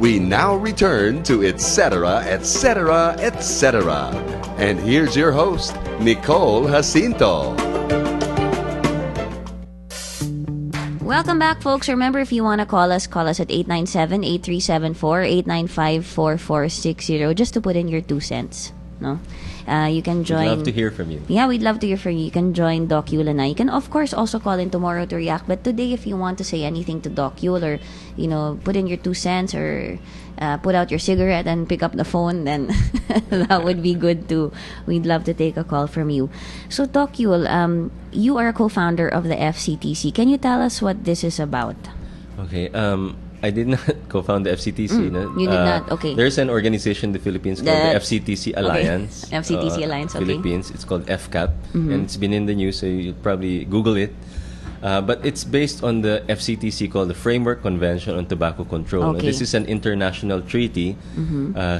We now return to Etc. Etc. Etc. And here's your host, Nicole Jacinto. Welcome back, folks. Remember, if you want to call us at 897-8374, 895-4460, just to put in your 2 cents. No? You can join. We'd love to hear from you. Yeah, we'd love to hear from you. You can join Doc Yul and I. You can, of course, also call in tomorrow to react. But today, if you want to say anything to Doc Yul or, put in your 2 cents or put out your cigarette and pick up the phone, then that would be good too. We'd love to take a call from you. So, Doc Yul, you are a co-founder of the FCTC. Can you tell us what this is about? Okay. I did not co-found the FCTC. You did not? Okay. There's an organization in the Philippines called the FCTC Alliance. Okay. FCTC Alliance, okay. Philippines. It's called FCAP. And it's been in the news, so you'll probably Google it. But it's based on the FCTC, called the Framework Convention on Tobacco Control. Okay. This is an international treaty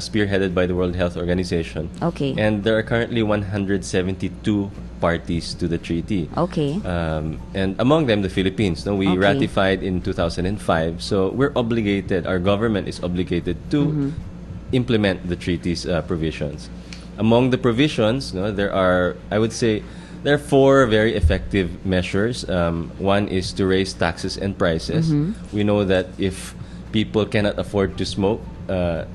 spearheaded by the World Health Organization. Okay. And there are currently 172 parties to the treaty. Okay. And among them, the Philippines. No, we ratified in 2005. So we're obligated, our government is obligated to implement the treaty's provisions. Among the provisions, there are, I would say, there are 4 very effective measures. One is to raise taxes and prices. We know that if people cannot afford to smoke,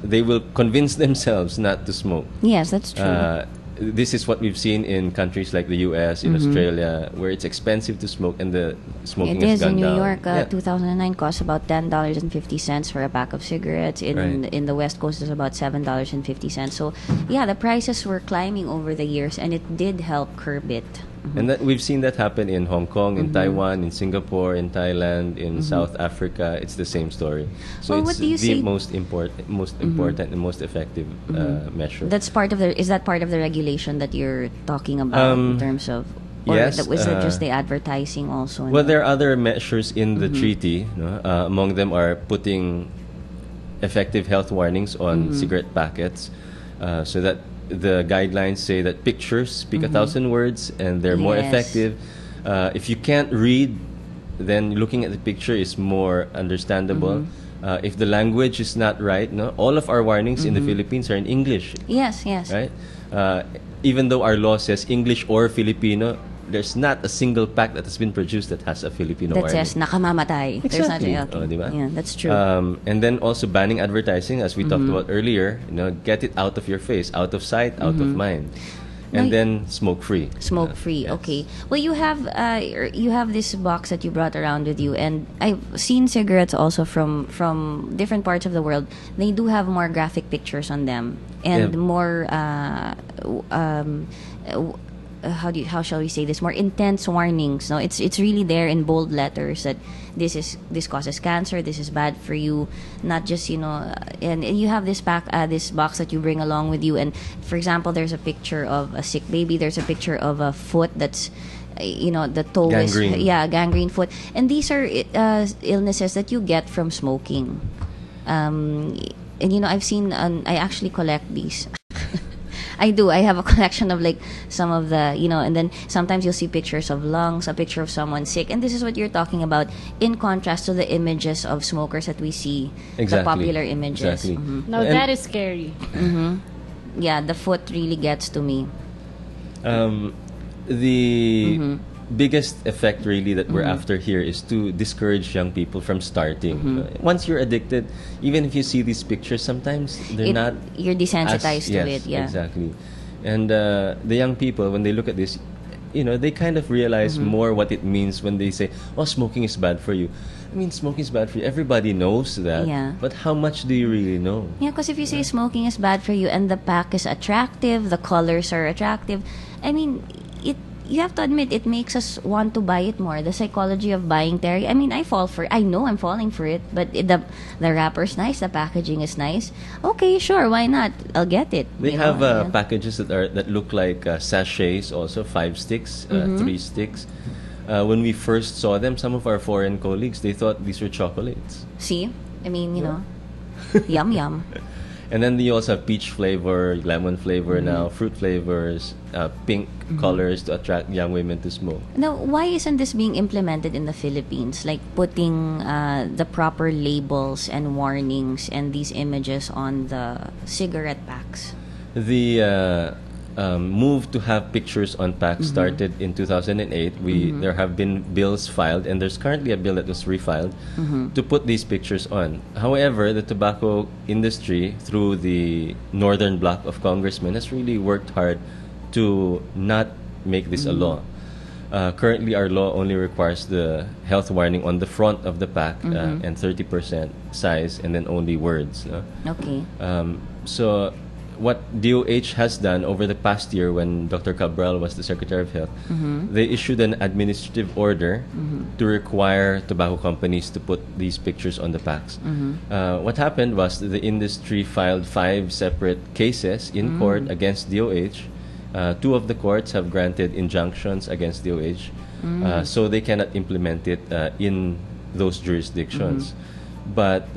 they will convince themselves not to smoke. Yes, that's true. This is what we've seen in countries like the US, in Australia, where it's expensive to smoke and the smoking has gone down. In New York, 2009 costs about $10.50 for a pack of cigarettes. In the West Coast, it's about $7.50. So, yeah, the prices were climbing over the years, and it did help curb it. And that we've seen that happen in Hong Kong, in Taiwan, in Singapore, in Thailand, in South Africa. It's the same story. So well, it's the most important and most effective measure. That's part of is that part of the regulation that you're talking about in terms of? Or yes. Was it just the advertising also? Well, there are other measures in the treaty. Among them are putting effective health warnings on cigarette packets, so that the guidelines say that pictures speak 1,000 words and they're more effective. If you can't read, then looking at the picture is more understandable. If the language is not right, all of our warnings in the Philippines are in English. Yes. Right? Even though our law says English or Filipino, there's not a single pack that has been produced that has a Filipino warning. That says nakamamatay. Exactly. Yeah, that's true. And then also banning advertising, as we talked about earlier. Get it out of your face, out of sight, out of mind. And then smoke free. Smoke free. Yes. Okay. Well, you have this box that you brought around with you, and I've seen cigarettes also from different parts of the world. They do have more graphic pictures on them and more how shall we say this, more intense warnings. No, it's really there in bold letters that this causes cancer, this is bad for you. Not just and you have this box that you bring along with you, and for example, there's a picture of a sick baby, there's a picture of a foot that's the toe gangrene. is gangrene foot, and these are illnesses that you get from smoking. And I've seen I actually collect these. I do. I have a collection of some of the, and then sometimes you'll see pictures of lungs, a picture of someone sick, and this is what you're talking about, in contrast to the images of smokers that we see, the popular images. Exactly. Now that is scary. Yeah, the foot really gets to me. The biggest effect really that we're after here is to discourage young people from starting. Once you're addicted, even if you see these pictures, sometimes you're desensitized to it. Yeah, exactly. And the young people, when they look at this, they kind of realize more what it means when they say, "Oh, smoking is bad for you." I mean, smoking is bad for you. Everybody knows that. Yeah. But how much do you really know? Yeah, because if you say smoking is bad for you and the pack is attractive, the colors are attractive, I mean, you have to admit, it makes us want to buy it more. The psychology of buying Terry. I mean, I know I'm falling for it, but the wrapper's nice, the packaging is nice. Okay, sure, why not? I'll get it. They have packages that look like sachets, also 5 sticks, 3 sticks. When we first saw them, some of our foreign colleagues, they thought these were chocolates. See? I mean, yum yum. And then you also have peach flavor, lemon flavor now, fruit flavors, pink colors to attract young women to smoke. Now, why isn't this being implemented in the Philippines? Like putting the proper labels and warnings and these images on the cigarette packs? The move to have pictures on packs started in 2008. There have been bills filed, and there's currently a bill that was refiled to put these pictures on. However, the tobacco industry, through the northern bloc of congressmen, has really worked hard to not make this a law. Currently, our law only requires the health warning on the front of the pack and 30% size, and then only words. No? Okay. So what DOH has done over the past year, when Dr. Cabral was the Secretary of Health, they issued an administrative order to require tobacco companies to put these pictures on the packs. What happened was the industry filed 5 separate cases in court against DOH. 2 of the courts have granted injunctions against DOH, so they cannot implement it in those jurisdictions. But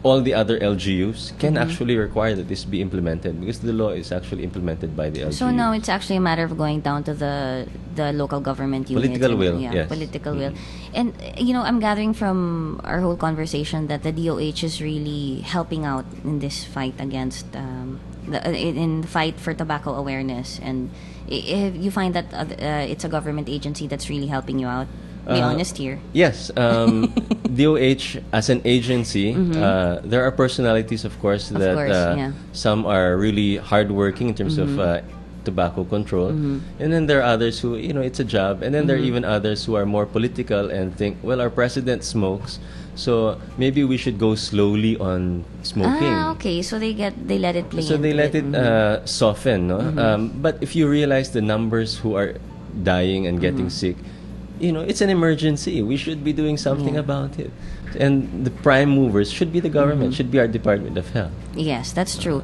all the other LGUs can actually require that this be implemented, because the law is actually implemented by the LGUs. So now it's actually a matter of going down to the local government units. Political will, yes. Political will. And, I'm gathering from our whole conversation that the DOH is really helping out in this fight against, in the fight for tobacco awareness. And if you find that it's a government agency that's really helping you out, be honest here. Yes. DOH as an agency, there are personalities, of course, that some are really hardworking in terms of tobacco control. And then there are others who, it's a job. And then there are even others who are more political and think, well, our president smokes, so maybe we should go slowly on smoking. Okay. So they let it play. So they let it soften, no? But if you realize the numbers who are dying and getting sick, it's an emergency. We should be doing something about it. And the prime movers should be the government, should be our Department of Health. Yes, that's true.